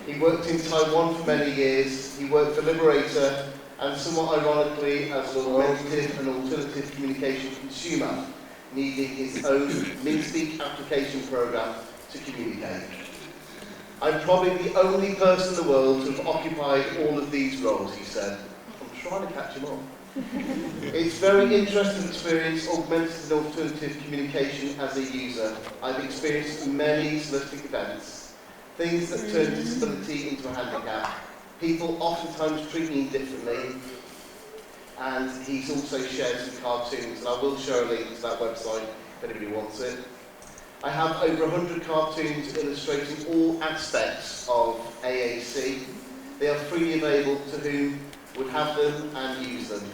He worked in Taiwan for many years. He worked for Liberator, and somewhat ironically, as an augmentative and alternative communication consumer, needing his own MidSpeak application program to communicate. I'm probably the only person in the world to have occupied all of these roles, he said. I'm trying to catch him up. It's a very interesting experience, augmentative and alternative communication as a user. I've experienced many holistic events, things that turn disability into a handicap. People oftentimes treat me differently, and he's also shared some cartoons, and I will show a link to that website if anybody wants it. I have over 100 cartoons illustrating all aspects of AAC. They are freely available to whom would have them and use them.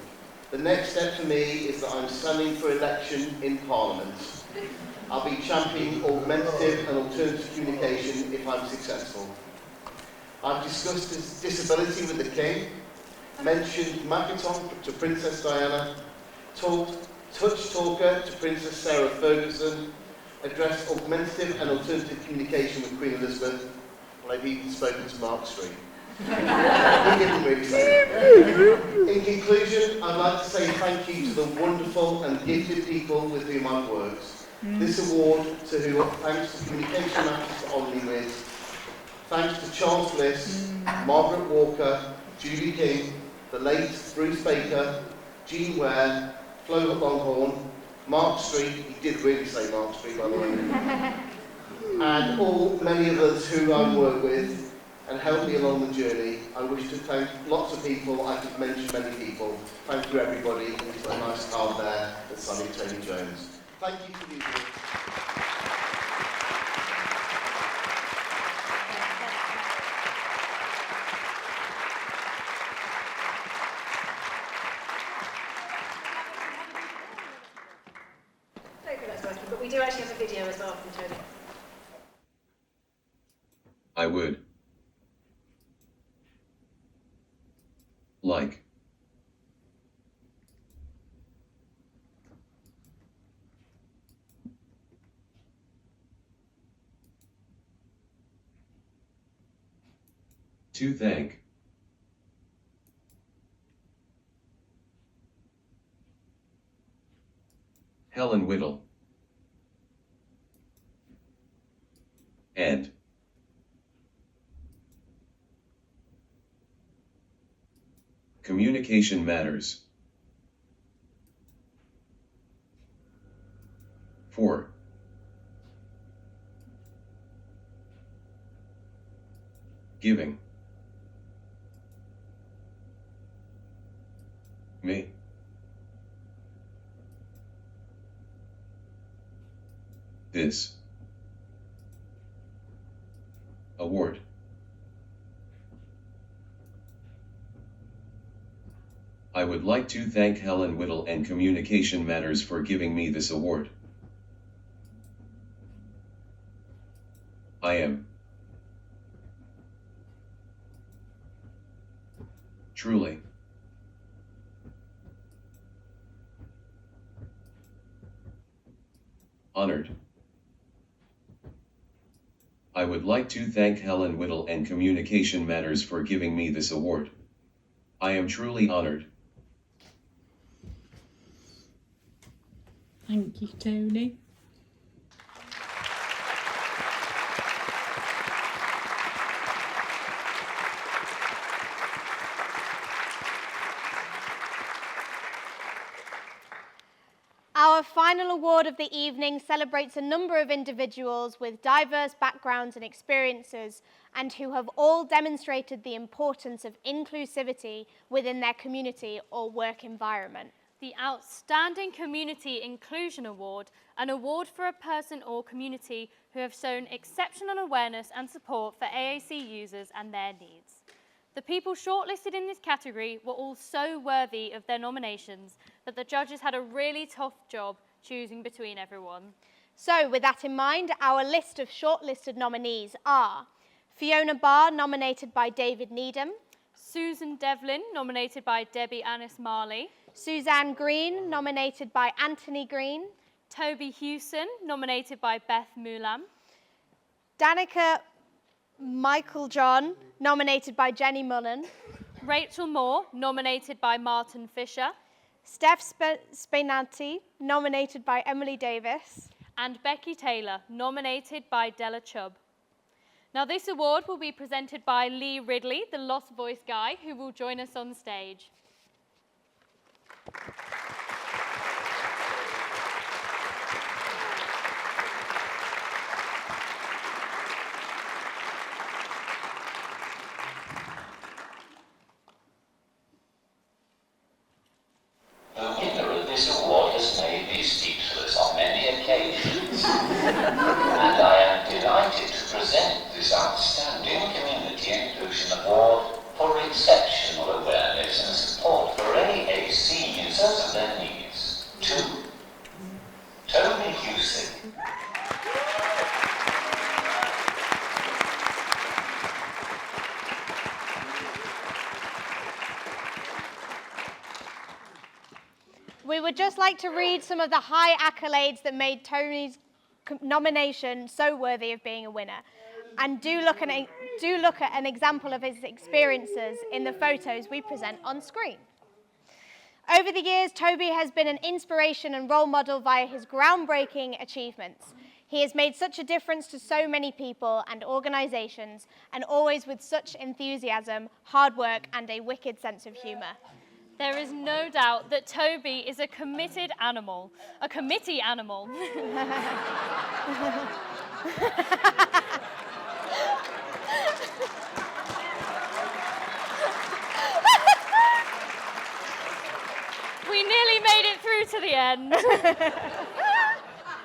The next step for me is that I'm standing for election in Parliament. I'll be championing augmentative and alternative communication if I'm successful. I've discussed disability with the King, mentioned Makaton to Princess Diana, talked touch talker to Princess Sarah Ferguson, addressed augmentative and alternative communication with Queen Elizabeth, and I've even spoken to Mark Street. He didn't really say that. In conclusion, I'd like to say thank you to the wonderful and gifted people with whom I've worked. This award to whom, thanks to Communication Matters to honour me with, thanks to Charles Bliss, Margaret Walker, Julie King, the late Bruce Baker, Jean Ware, Flo Longhorn, Mark Street, he did really say Mark Street by the way, and all many of us who I've worked with and helped me along the journey. I wish to thank lots of people. I could mention many people. Thank you everybody, and you've got a nice card there that's signed Tony Jones. Thank you to you all. I don't think that's working, but we do actually have a video as well from Tony. I would like to thank Helen Whittle and Communication Matters for giving me this award. I would like to thank Helen Whittle and Communication Matters for giving me this award. I am truly honored. I would like to thank Helen Whittle and Communication Matters for giving me this award. I am truly honored. Thank you, Tony. Our final award of the evening celebrates a number of individuals with diverse backgrounds and experiences and who have all demonstrated the importance of inclusivity within their community or work environment. The Outstanding Community Inclusion Award, an award for a person or community who have shown exceptional awareness and support for AAC users and their needs. The people shortlisted in this category were all so worthy of their nominations that the judges had a really tough job choosing between everyone. So, with that in mind, our list of shortlisted nominees are Fiona Barr, nominated by David Needham. Susan Devlin, nominated by Debbie Annis Marley. Suzanne Green, nominated by Anthony Green. Toby Hewson, nominated by Beth Mulam. Danica Michael John, nominated by Jenny Mullen. Rachel Moore, nominated by Martin Fisher. Steph Spinanti, nominated by Emily Davis. And Becky Taylor, nominated by Della Chubb. Now this award will be presented by Lee Ridley, the Lost Voice guy, who will join us on stage. The winner of this award has made me speechless on many occasions, and I am delighted to present this outstanding Community Inclusion Award for exceptional awareness and support for AAC users and their needs. To Toby Hewson. We would just like to read some of the high accolades that made Tony's nomination so worthy of being a winner. And do look at an example of his experiences in the photos we present on screen. Over the years, Toby has been an inspiration and role model via his groundbreaking achievements. He has made such a difference to so many people and organisations, and always with such enthusiasm, hard work, and a wicked sense of humour. There is no doubt that Toby is a committed animal, a committee animal. We nearly made it through to the end.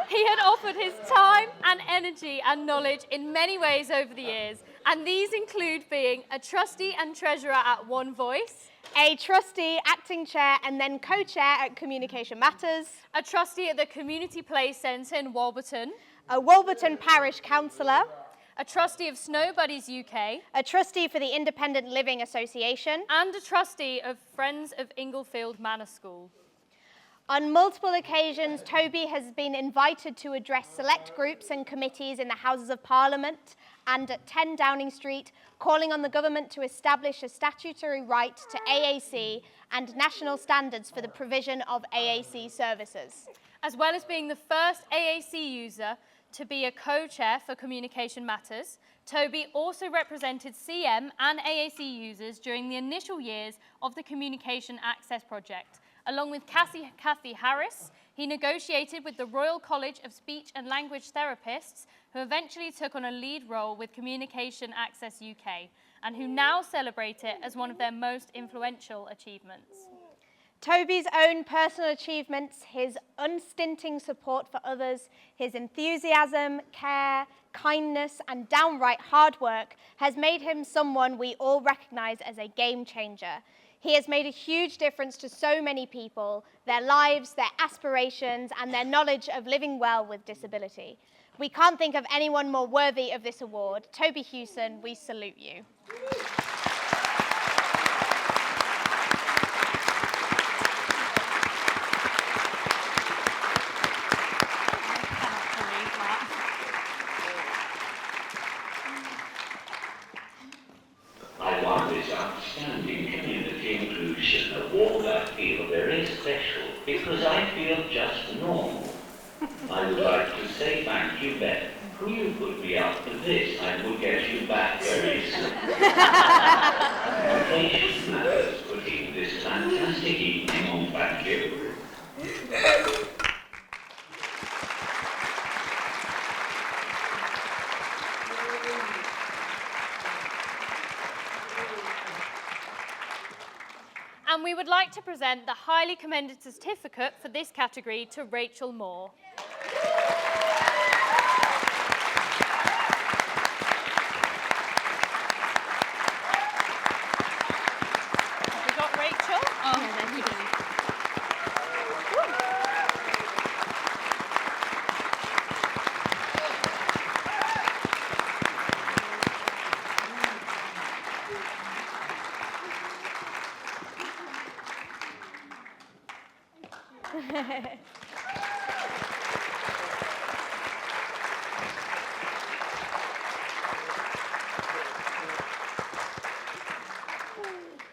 He had offered his time and energy and knowledge in many ways over the years, and these include being a trustee and treasurer at One Voice, a trustee, acting chair, and then co-chair at Communication Matters, a trustee at the Community Play Centre in Warburton, a Warburton Parish Councillor, a trustee of Snow Buddies UK, a trustee for the Independent Living Association, and a trustee of Friends of Inglefield Manor School. On multiple occasions, Toby has been invited to address select groups and committees in the Houses of Parliament and at 10 Downing Street, calling on the government to establish a statutory right to AAC and national standards for the provision of AAC services. As well as being the first AAC user to be a co-chair for Communication Matters, Toby also represented CM and AAC users during the initial years of the Communication Access Project. Along with Kathy Harris, he negotiated with the Royal College of Speech and Language Therapists, who eventually took on a lead role with Communication Access UK, and who now celebrate it as one of their most influential achievements. Toby's own personal achievements, his unstinting support for others, his enthusiasm, care, kindness, and downright hard work has made him someone we all recognise as a game changer. He has made a huge difference to so many people, their lives, their aspirations, and their knowledge of living well with disability. We can't think of anyone more worthy of this award. Toby Hewson, we salute you. I won this outstanding Community Inclusion Award. I feel very special because I feel just normal. I would like to say thank you, Beth. Could you put me up for this? I will get you back very soon. Communication Matters putting this fantastic evening on. Thank you. And we would like to present the highly commended certificate for this category to Rachel Moore.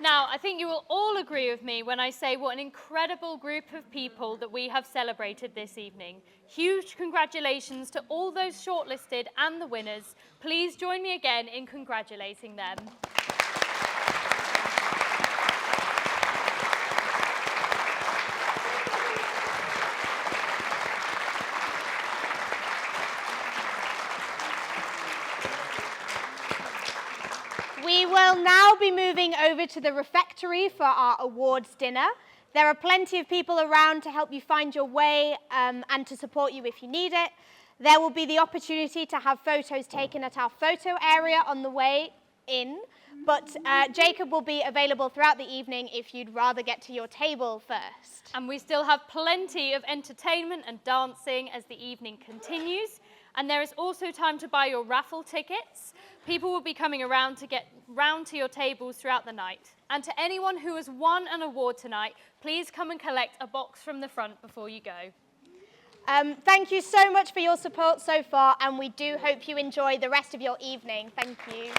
Now, I think you will all agree with me when I say what an incredible group of people that we have celebrated this evening. Huge congratulations to all those shortlisted and the winners. Please join me again in congratulating them. We will now be moving over to the refectory for our awards dinner. There are plenty of people around to help you find your way and to support you if you need it. There will be the opportunity to have photos taken at our photo area on the way in, but Jacob will be available throughout the evening if you'd rather get to your table first. And we still have plenty of entertainment and dancing as the evening continues. And there is also time to buy your raffle tickets. People will be coming around to get round to your tables throughout the night. And to anyone who has won an award tonight, please come and collect a box from the front before you go. Thank you so much for your support so far, and we do hope you enjoy the rest of your evening. Thank you.